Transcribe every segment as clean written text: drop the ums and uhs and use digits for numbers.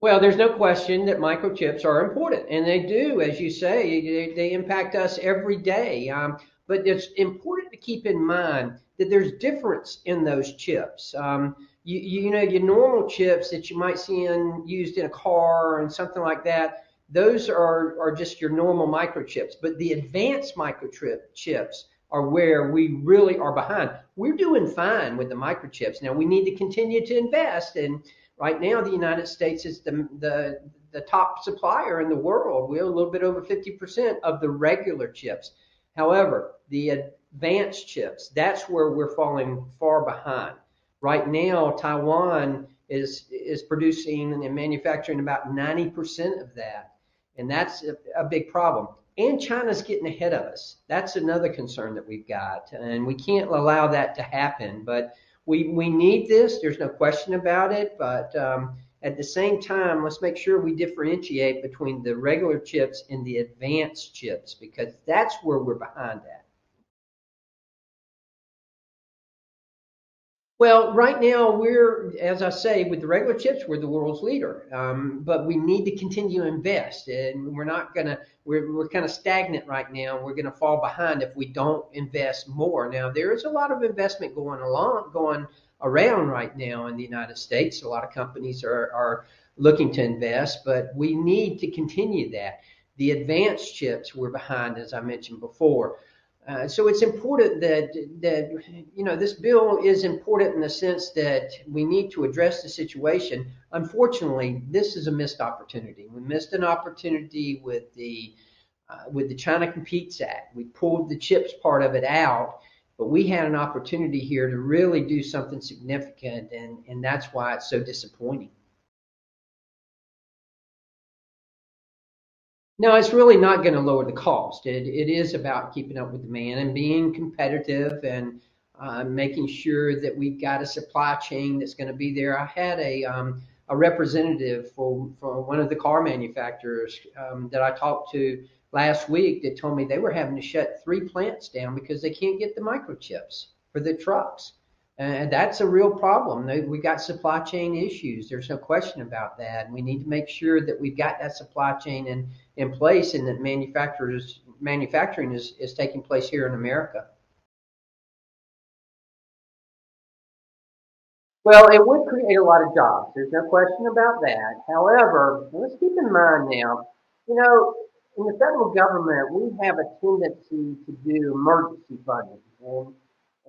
Well, there's no question that microchips are important, and they do, as you say, they impact us every day. But it's important to keep in mind that there's difference in those chips. Your normal chips that you might see used in a car and something like that, those are just your normal microchips. But the advanced microchip chips are where we really are behind. We're doing fine with the microchips. Now we need to continue to invest, and right now, the United States is the top supplier in the world. We're a little bit over 50% of the regular chips. However, the advanced chips, that's where we're falling far behind. Right now, Taiwan is producing and manufacturing about 90% of that. And that's a big problem. And China's getting ahead of us. That's another concern that we've got. And we can't allow that to happen. But we need this. There's no question about it. But at the same time, let's make sure we differentiate between the regular chips and the advanced chips because that's where we're behind at. Well, right now as I say, with the regular chips, we're the world's leader. But we need to continue to invest, and we're not gonna. We're kind of stagnant right now. We're gonna fall behind if we don't invest more. Now, there is a lot of investment going around right now in the United States. A lot of companies are looking to invest, but we need to continue that. The advanced chips we're behind, as I mentioned before. So it's important that this bill is important in the sense that we need to address the situation. Unfortunately, this is a missed opportunity. We missed an opportunity with the China Competes Act. We pulled the chips part of it out, but we had an opportunity here to really do something significant, and that's why it's so disappointing. No, it's really not going to lower the cost. It is about keeping up with demand and being competitive and making sure that we've got a supply chain that's going to be there. I had a representative for one of the car manufacturers that I talked to last week that told me they were having to shut three plants down because they can't get the microchips for the trucks. And that's a real problem. We got supply chain issues. There's no question about that. And we need to make sure that we've got that supply chain in place and that manufacturing is taking place here in America. Well, it would create a lot of jobs. There's no question about that. However, let's keep in mind now, you know, in the federal government, we have a tendency to do emergency funding.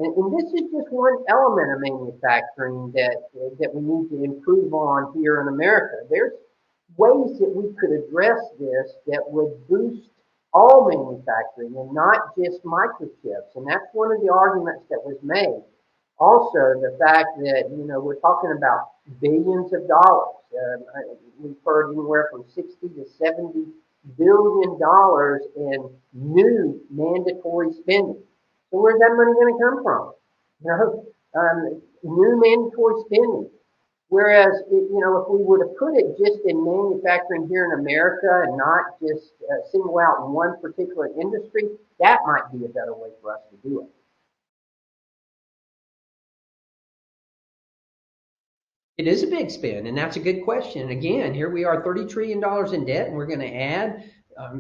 And this is just one element of manufacturing that we need to improve on here in America. There's ways that we could address this that would boost all manufacturing and not just microchips. And that's one of the arguments that was made. Also, the fact that we're talking about billions of dollars. We've heard anywhere from 60 to 70 billion dollars in new mandatory spending. So where's that money going to come from? New mandatory spending. Whereas, if we were to put it just in manufacturing here in America and not just single out one particular industry, that might be a better way for us to do it. It is a big spend, and that's a good question. Again, here we are, $30 trillion in debt, and we're going to add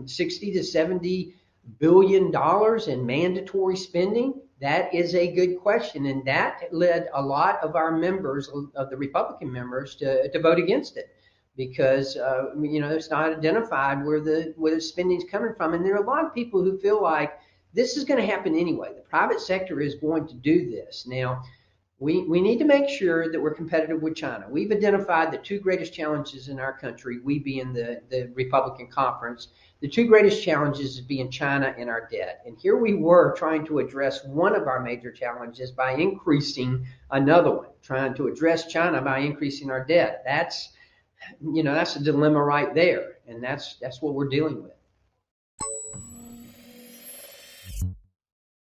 60 to 70 billion dollars in mandatory spending. That is a good question, and that led a lot of our members, of the Republican members, to vote against it because it's not identified where the spending is coming from, and there are a lot of people who feel like this is going to happen anyway. The private sector is going to do this now. We need to make sure that we're competitive with China. We've identified the two greatest challenges in our country, we being the Republican conference. The two greatest challenges is being China and our debt. And here we were trying to address one of our major challenges by increasing another one, trying to address China by increasing our debt. That's a dilemma right there. And that's what we're dealing with.